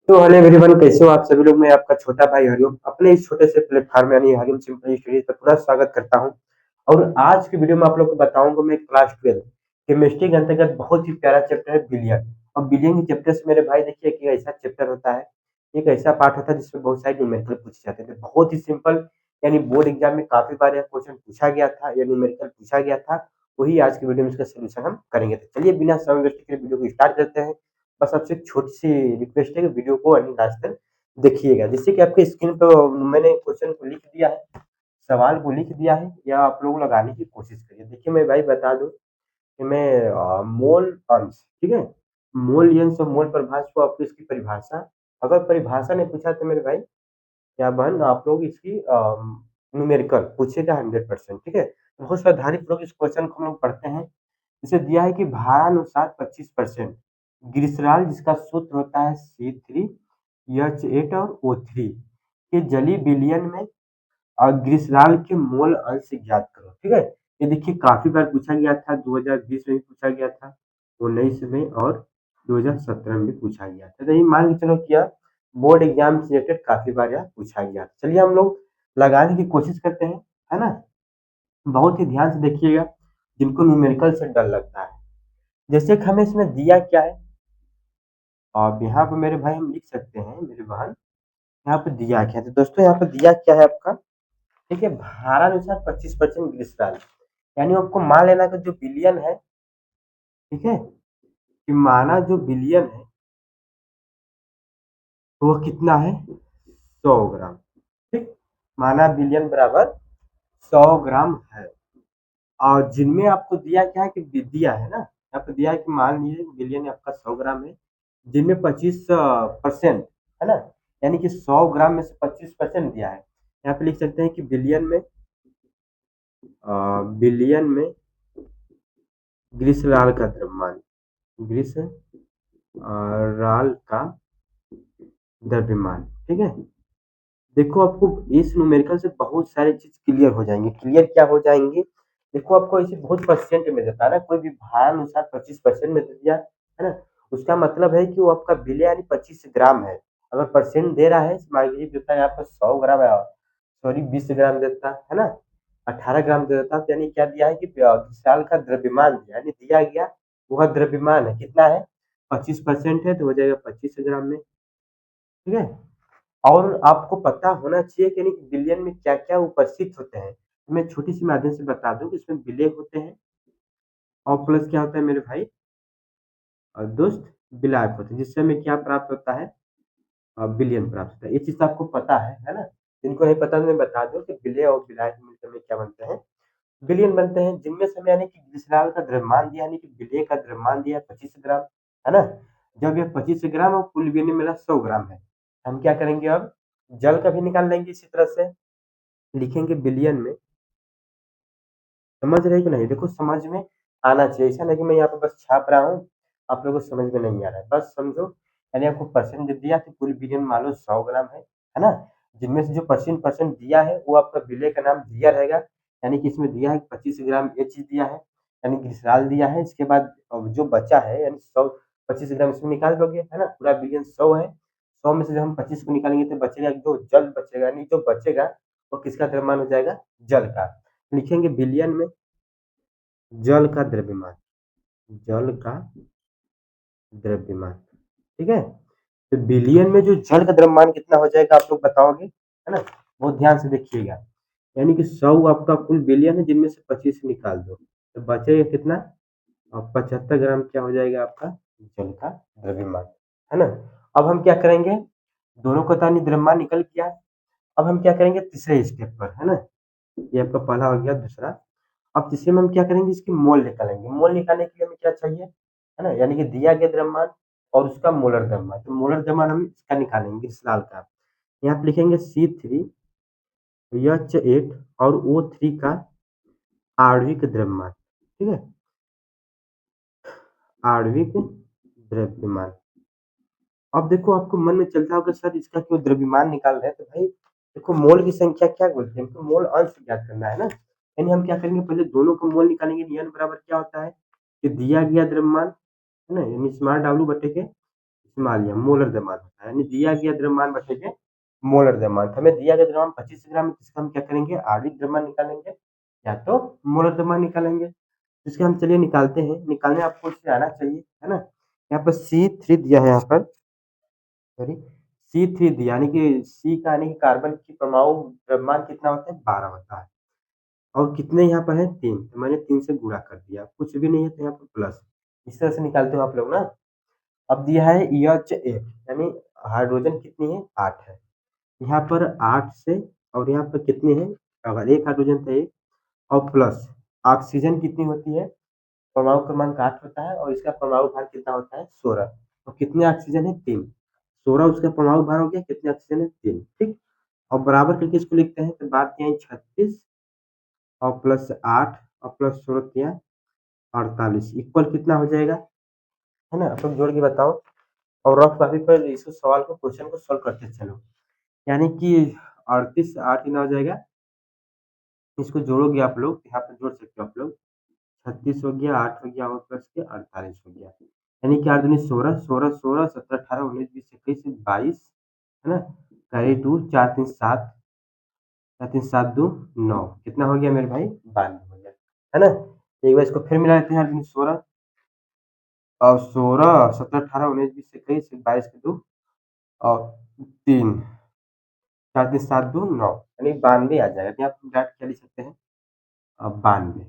तो hello everyone, कैसे हो आप सभी लोग। मैं आपका छोटा भाई हरिओम अपने इस छोटे से प्लेटफॉर्म यानी हरिओम सिंपल स्टडीज पर पूरा स्वागत करता हूं। और आज की वीडियो में आप लोग को बताऊंगा मैं क्लास 12 केमिस्ट्री के अंतर्गत बहुत ही प्यारा चैप्टर है बिलियन। और बिलियन के चैप्टर से मेरे भाई देखिए कि ऐसा चैप्टर होता है, एक ऐसा पार्ट होता है जिसमें बहुत सारे न्यूमेरिकल पूछे जाते थे, बहुत ही सिंपल। यानी बोर्ड एग्जाम में काफी बार यह क्वेश्चन पूछा गया था या न्यूमेरिकल पूछा गया था। वही आज की वीडियो में इसका सोल्यूशन हम करेंगे। तो चलिए बिना समय वेस्ट किए वीडियो को स्टार्ट करते हैं। बस आपसे एक छोटी सी रिक्वेस्ट है कि वीडियो को अंत लास्ट तक देखिएगा, जिससे कि आपके स्क्रीन पर मैंने क्वेश्चन को लिख दिया है, सवाल को लिख दिया है, या आप लोग लगाने की कोशिश करिए। देखिए मैं भाई बता दूं कि मैं मोल अंश, ठीक है, मोल अंश और मोल प्रभाष को आपको इसकी परिभाषा, अगर परिभाषा नहीं पूछा तो मेरे भाई क्या बहन आप लोग इसकी न्यूमेरिकल पूछेगा 100%, ठीक है। बहुत सावधानी लोग इस क्वेश्चन को हम लोग पढ़ते हैं। इसे दिया है कि भारानुसार 25% ग्लिसरॉल, जिसका सूत्र होता है C3H8 और O3 के जली विलयन में और ग्लिसरॉल के मोल अंश ज्ञात करो, ठीक है। ये देखिए काफी बार पूछा गया था, 2020 में भी पूछा गया था, 19 में और 2017 में भी पूछा गया था। तो ये मान के चलो किया बोर्ड एग्जाम से रिलेटेड काफी बार यह पूछा गया। चलिए हम लोग लगाने की कोशिश करते हैं, है ना। बहुत ही ध्यान से देखिएगा जिनको न्यूमेरिकल से डर लगता है। जैसे कि हमें इसमें दिया क्या है, अब यहाँ पे मेरे भाई हम लिख सकते हैं मेरे बहन, यहाँ पे दिया क्या है। तो दोस्तों यहाँ पे दिया क्या है आपका, ठीक है, भारानुसार 25% ग्लिसरॉल। यानी आपको मान लेना कि जो बिलियन है, ठीक है, कि माना जो बिलियन है तो वो कितना है, 100 ग्राम, ठीक। माना बिलियन बराबर 100 ग्राम है। और जिनमें आपको दिया क्या है कि दिया है ना, यहाँ पे दिया है कि मान लीजिए बिलियन आपका 100 ग्राम है, जिनमें 25% है ना, यानी कि 100 ग्राम में से 25% दिया है। यहाँ पे लिख सकते हैं कि बिलियन में ग्लिसरॉल का द्रव्यमान, ग्लिसरॉल का द्रव्यमान, ठीक है। देखो आपको इस न्यूमेरिकल से बहुत सारी चीज क्लियर हो जाएंगे। क्लियर क्या हो जाएंगे, देखो आपको ऐसे बहुत परसेंट में देता है ना, कोई भी भार अनुसार 25% में दे दिया है ना, उसका मतलब है कि वो आपका बिलियन यानी 25 ग्राम है। अगर परसेंट दे रहा है, मान लीजिए देता है आपको 100 ग्राम है, सॉरी 20 ग्राम देता है ना, 18 ग्राम दे देता है, तो यानी क्या दिया है कि साल का द्रव्यमान दिया, यानी दिया गया वह द्रव्यमान है कितना है, 25% है, तो हो जाएगा 25 ग्राम में, ठीक है। और आपको पता होना चाहिए कि नहीं बिलियन में क्या क्या उपस्थित होते हैं। तो मैं छोटी सी माध्यम से बता दूं कि इसमें विलेय होते हैं और प्लस क्या होता है मेरे भाई, और दोस्त विलायक होते हैं, जिससे हमें क्या प्राप्त होता है, बिलियन प्राप्त होता है। ये चीज आपको पता है ना। जिनको नहीं पता तो मैं बता दूं कि विलेय और विलायक मिलकर में क्या बनते हैं, बिलियन बनते हैं। जिनमें से यानी कि ग्लिसरॉल का द्रव्यमान दिया, यानी कि विलेय का द्रव्यमान दिया 25 ग्राम, है ना। जब ये 25 ग्राम और कुल विलेय मिला 100 ग्राम है, हम क्या करेंगे अब, जल का भी निकाल लेंगे इसी तरह से, लिखेंगे बिलियन में। समझ रहे कि नहीं, देखो समझ में आना चाहिए, ऐसा नहीं कि मैं यहाँ पे बस छाप रहा हूँ, आप लोगों को समझ में नहीं आ रहा है, बस समझो। यानी आपको परसेंट दे दिया कि कुल बिलियन मान लो 100 ग्राम है ना। जिनमें से जो परसेंट परसेंट दिया है वो आपका विलेय का नाम दिया रहेगा। यानी कि इसमें दिया है 25 ग्राम ये चीज दिया है, यानी ग्लिसरॉल दिया है। इसके बाद अब जो बचा है यानी 100, 25 ग्राम इसमें निकाल दोगे, है ना, पूरा बिलियन 100 है, 100 में से जब हम 25 को निकालेंगे तो बचेगा जो जल बचेगा, यानी जो बचेगा वो किसका द्रव्यमान हो जाएगा, जल का। लिखेंगे बिलियन में जल का द्रव्यमान, जल का द्रव्यमान, ठीक है। तो बिलियन में जो जल का द्रव्यमान कितना हो जाएगा आप लोग बताओगे, है ना। बहुत ध्यान से देखिएगा, यानी कि 100 आपका कुल बिलियन है, जिनमें से 25 निकाल दो तो बचेगा कितना, और 75 ग्राम क्या हो जाएगा आपका, जल का द्रव्यमान, है ना। अब हम क्या करेंगे, दोनों का तानी द्रव्यमान निकल गया। अब हम क्या करेंगे तीसरे स्टेप पर, है ना, ये आपका पहला हो गया। दूसरा, अब तीसरे में हम क्या करेंगे, इसकी मोल निकालेंगे। मोल निकालने के लिए हमें क्या चाहिए, है ना, यानी कि दिया गया द्रव्यमान और उसका मोलर द्रव्यमान। तो मोलर द्रव्यमान हम इसका निकालेंगे ग्लिसरॉल का। यहाँ पे लिखेंगे C3H8 और O3 का आणविक द्रव्यमान, ठीक है, आणविक द्रव्यमान। अब देखो आपको मन में चलता होगा सर इसका क्यों द्रव्यमान निकाल रहे हैं, तो भाई देखो मोल की संख्या क्या बोलते हैं, तो मोल अंश ज्ञात करना है ना। यानी हम क्या करेंगे, पहले दोनों का मोल निकालेंगे। नियन बराबर क्या होता है कि दिया गया द्रव्यमान, है ना, यानी स्मॉल w बटे के इस्तेमाल या मोलर द्रव्यमान होता है, यानी दिया गया द्रव्यमान बटेगे मोलर द्रव्यमान। हमें दिया गया द्रव्यमान 25 ग्राम है, जिसका हम क्या करेंगे आणविक द्रव्यमान निकालेंगे या तो मोलर द्रव्यमान निकालेंगे। जिसके हम चलिए निकालते हैं, निकालने आपको इससे आना चाहिए, है ना। यहाँ पर C3 दिया है, यहाँ पर सॉरी C3 दिया, यानी कि C का यानी कि कार्बन की परमाणु द्रव्यमान कितना होता है 12 होता है। और कितने यहाँ पर है 3, तो मैंने 3 से गुणा कर दिया, कुछ भी नहीं है तो यहाँ पर प्लस। इस तरह से निकालते हो आप लोग ना। अब दिया है EH1 यानी हाइड्रोजन कितनी है 8 है। यहाँ पर 8 से और यहाँ पर कितने हैं, अगर एक हाइड्रोजन तो एक और प्लस ऑक्सीजन कितनी होती है, परमाणु क्रमांक 8 होता है और इसका परमाणु भार कितना होता है 16। तो कितने ऑक्सीजन है 3, 16 उसका परमाणु भार हो गया, कितने ऑक्सीजन है 3, ठीक। और बराबर करके इसको लिखते हैं, तो बात क्या है 36 और प्लस 8 और प्लस 16 क्या 48 इक्वल कितना हो जाएगा, है ना। आप लोग जोड़ के बताओ और रफ कॉपी पर इस सवाल को क्वेश्चन को सॉल्व करते चलो। यानी कि 38 8 कितना हो जाएगा, इसको जोड़ोगे आप लोग, यहाँ पर जोड़ सकते हो आप लोग। 36 हो गया, 8 हो गया और प्लस के 48 हो गया, यानी कि 8 दूनी 16, 16 16 17 18 19 20 21 22, है ना। कैरी 2 4 3 7, 4 3 7 2 9, कितना हो गया मेरे भाई 92 हो गया, है ना। एक बार इसको फिर मिला लेते हैं, 8 दूनी 16 और 16 17 18 19 20 21 22 के 2 और 3, 4 3 7 2 9, यानी 92 आ जाएगा। तो यहाँ पर डायरेक्ट क्या लिख सकते हैं 92,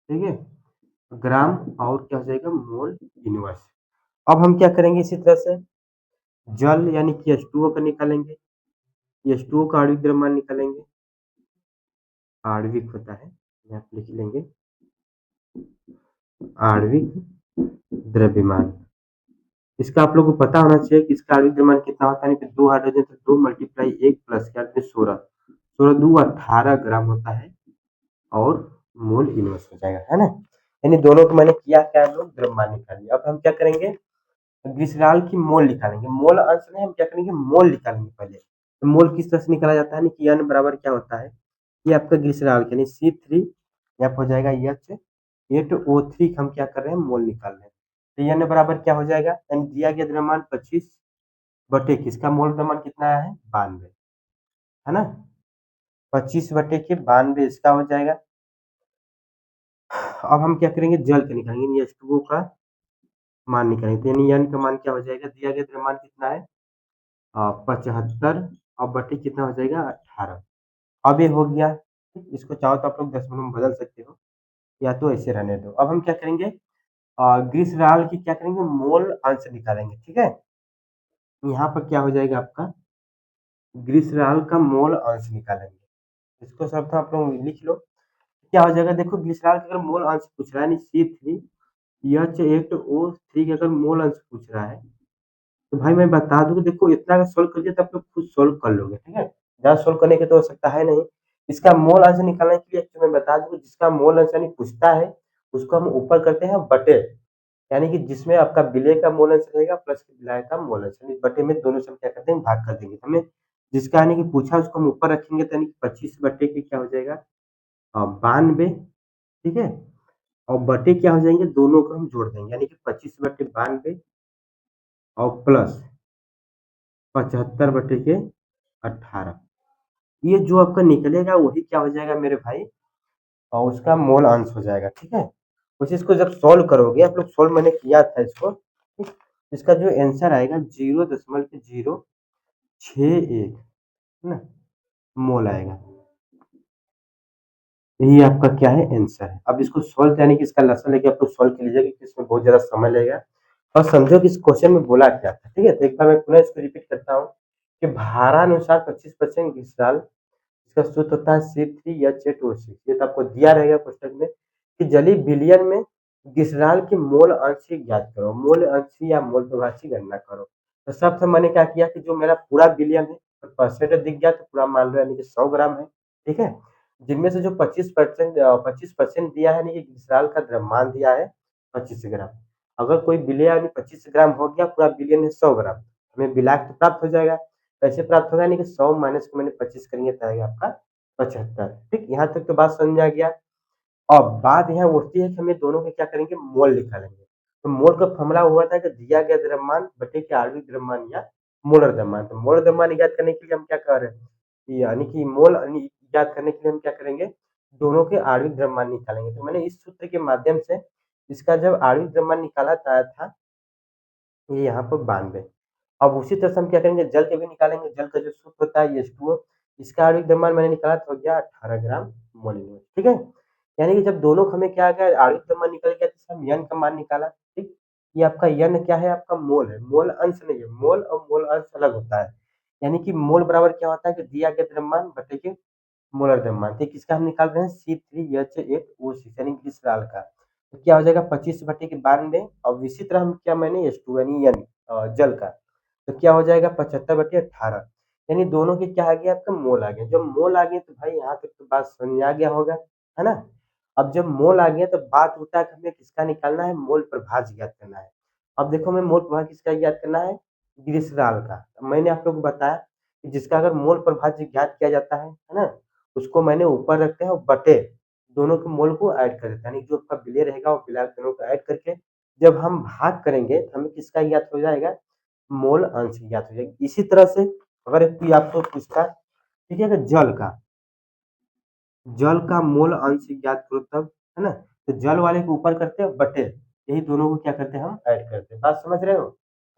ठीक है। ग्राम और क्या हो जाएगा मोल इनवर्स। अब हम क्या करेंगे इसी तरह से जल यानी कि H2O का निकालेंगे, H2O का आणविक द्रव्यमान निकालेंगे, आणविक होता है, यहाँ पे लिख लेंगे आणविक द्रव्यमान। इसका आप लोगों को पता होना चाहिए कि इसका आणविक द्रव्यमान कितना होता है, 2 हाइड्रोजन तो 2 मल्टीप्लाई 1 प्लस क्या 16, 16 2 18 ग्राम होता है और मोल इनवर्स हो जाएगा, है ना। यानी दोनों को मैंने किया क्या है, लोग द्रव्यमान निकाल लिया। अब हम क्या करेंगे ग्लिसरॉल की मोल निकालेंगे, मोल अंश में हम क्या करेंगे मोल निकालेंगे पहले। तो मोल किस तरह से निकाला जाता है कि n बराबर क्या होता है, ये आपका ग्लिसरॉल यानी C3 यहाँ हो जाएगा H8O3 हम क्या कर रहे हैं मोल निकाल रहे हैं। तो n बराबर क्या हो जाएगा, यानी दिया गया द्रव्यमान 25 बटे किसका मोल द्रव्यमान कितना आया है 92, है ना। 25 बटे के 92 इसका हो जाएगा। अब हम क्या करेंगे जल का निकालेंगे, H2O का मान निकालेंगे, यानी n का मान क्या हो जाएगा, दिया गया द्रव्यमान कितना है 75 और बटे कितना हो जाएगा 18। अब ये हो गया, इसको चाहो तो आप लोग दशमलव में बदल सकते हो या तो ऐसे रहने दो। अब हम क्या करेंगे ग्लिसरॉल की क्या करेंगे मोल अंश निकालेंगे, ठीक है। यहाँ पर क्या हो जाएगा आपका ग्लिसरॉल का मोल अंश निकालेंगे, इसको सब आप लोग लिख लो क्या हो जाएगा। देखो ग्लिसरॉल का अगर मोल अंश पूछ रहा है C3 H8O3 का अगर मोल अंश पूछ रहा है, तो भाई मैं बता दूं कि देखो इतना अगर सोल्व करिए तो आप लोग खुद सोल्व कर लोगे, ठीक है। ज़्यादा सोल्व करने की तो आवश्यकता है नहीं। इसका मोल अंश निकालने के लिए तो मैं बता दूं कि जिसका मोल अंश यानी पूछता है उसको हम ऊपर करते हैं बटे, यानी कि जिसमें आपका विलय का मोल अंश रहेगा प्लस विलाय का मोल अंश, यानी बटे में दोनों से हम क्या करते हैं भाग कर देंगे। हमें जिसका यानी कि पूछा उसको हम ऊपर रखेंगे, तो यानी कि 25 बटे के क्या हो जाएगा 92, ठीक है। और बटे क्या हो जाएंगे दोनों को हम जोड़ देंगे, यानी कि 25 बटे 92 और प्लस 75 बटे के 18, ये जो आपका निकलेगा वही क्या हो जाएगा मेरे भाई और उसका मोल अंश हो जाएगा, ठीक है। उस इसको जब सॉल्व करोगे आप लोग, सॉल्व मैंने किया था इसको, ठीक। इसका जो आंसर आएगा 0.061, है ना, मोल आएगा। यही आपका क्या है आंसर है। अब इसको सॉल्व यानी कि इसका लेसन लेके आप लोग सॉल्व कर लीजिएगा क्योंकि इसमें बहुत ज्यादा समय लगेगा। और समझो कि इस क्वेश्चन में बोला क्या था, ठीक है। तो एक बार मैं पुनः इसको रिपीट करता हूँ कि भारानुसार 25% ग्लिसरॉल, इसका सूत्र होता है C3H8O6। ये तो आपको दिया रहेगा पुस्तक में कि जलीय विलयन में ग्लिसरॉल की मोल अंश ज्ञात करो, मोल अंश या मोल प्रभाव की गणना करो। तो सबसे मैंने क्या किया कि जो मेरा पूरा विलयन है तो परसेंटेज दिख गया तो पूरा मान लो यानी कि 100 ग्राम है, ठीक है। जिनमें से जो 25% दिया है यानी कि ग्लिसरॉल का द्रव्यमान दिया है 25 ग्राम। अगर कोई विलय यानी 25 ग्राम हो गया, पूरा विलयन है 100 ग्राम, हमें विलायक तो प्राप्त हो जाएगा। कैसे प्राप्त होगा, यानी कि 100 माइनस को मैंने 25 करेंगे तो आएगा आपका 75, ठीक। यहाँ तक तो बात समझ में आ गया। अब बात यहाँ उठती है कि हमें दोनों के क्या करेंगे मोल निकालेंगे। तो मोल का फॉर्मूला हुआ था कि दिया गया द्रव्यमान बटे के आणविक द्रव्यमान या मोलर द्रव्यमान। तो मोलर द्रव्यमान ज्ञात करने के लिए हम क्या कर रहे हैं, यानी कि मोल ज्ञात करने के लिए हम क्या करेंगे, दोनों के आणविक द्रव्यमान निकालेंगे। तो मैंने इस सूत्र के माध्यम से इसका जब आणविक द्रव्यमान निकाला था ये यहाँ पर 92। अब उसी तरह से हम क्या करेंगे, जल के भी निकालेंगे। जल का जो सूत्र होता है H2O, इसका आणविक द्रव्यमान मैंने निकाला तो हो गया 18 ग्राम मोल यूनिट। ठीक है, यानी कि जब दोनों का हमें क्या आ गया, आणविक द्रव्यमान निकल गया तो हम n का मान निकाला। ठीक, ये आपका n क्या है, आपका मोल है, मोल अंश नहीं है। मोल और मोल अंश अलग होता है। यानी कि मोल बराबर क्या होता है कि दिया गया द्रव्यमान बटे के मोलर द्रव्यमान। तो किसका हम निकाल रहे हैं, C3H8O6 यानी ग्लिसरॉल का। तो क्या हो जाएगा 25/92। और इसी तरह हम क्या, मैंने H2 यानी जल का, तो क्या हो जाएगा 75/18। यानी दोनों के क्या आ गया, आपका मोल आ गया। जब मोल आ गया तो भाई यहाँ तक तो बात समझ में आ गया होगा, है ना। अब जब मोल आ गया तो बात होता है कि हमें किसका निकालना है, मोल प्रभाज ज्ञात करना है। अब देखो हमें मोल प्रभाज किसका ज्ञात करना है, ग्लिसरॉल का। मैंने आप लोग को बताया कि जिसका अगर मोल प्रभाज ज्ञात किया जाता है ना, उसको मैंने ऊपर रखते हैं और बटे दोनों के मोल को ऐड कर देते हैं। यानी जो आपका विलेय रहेगा वो विलायक दोनों को ऐड करके जब हम भाग करेंगे तो हमें किसका ज्ञात हो जाएगा, मोल अंश ज्ञात हो जाएगी। इसी तरह से अगर कोई आपको पूछता है, ठीक है, कि जल का मोल अंश ज्ञात करो तब, है ना, तो जल वाले को ऊपर करते हैं बटे, यही दोनों को क्या करते हैं, हम ऐड करते हैं। बात समझ रहे हो।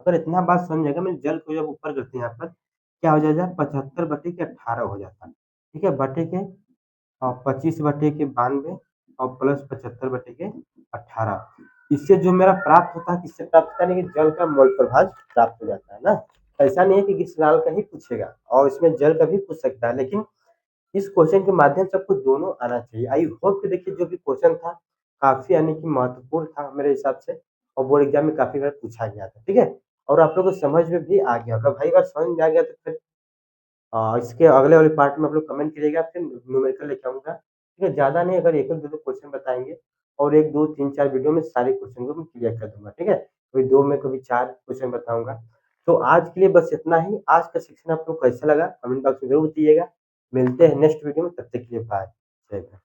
अगर इतना बात समझ जाएगा, मैं जल को जब ऊपर करते हैं यहाँ पर क्या हो जाएगा, 75/18 हो जाता है। ठीक है, बटे के और 25/92 और प्लस 75/18। इससे जो मेरा प्राप्त होता है, किससे प्राप्त होता है, नहीं कि जल का मोल प्रभाज प्राप्त हो जाता है ना। ऐसा नहीं है कि ग्लिसरॉल का ही पूछेगा, और इसमें जल का भी पूछ सकता है, लेकिन इस क्वेश्चन के माध्यम से आपको दोनों आना चाहिए। आई होप कि देखिए जो भी क्वेश्चन था काफी यानी कि महत्वपूर्ण था मेरे हिसाब से, और बोर्ड एग्जाम में काफी बार पूछा गया था। ठीक है, और आप लोगों को समझ में भी आ गया होगा। भाई बार समझ में आ गया तो फिर इसके अगले वाले पार्ट में आप लोग कमेंट करिएगा, फिर न्यूमेरिकल लेके आऊंगा। ठीक है, ज्यादा नहीं, अगर एक एक दो दो क्वेश्चन बताएंगे और एक दो तीन चार वीडियो में सारे क्वेश्चन को मैं क्लियर कर दूंगा। ठीक है, कभी दो में कभी चार क्वेश्चन बताऊंगा। तो आज के लिए बस इतना ही। आज का सेक्शन आपको कैसा लगा कमेंट बॉक्स में जरूर बताइएगा। मिलते हैं नेक्स्ट वीडियो में, तब तक के लिए बाय। जय हिंद।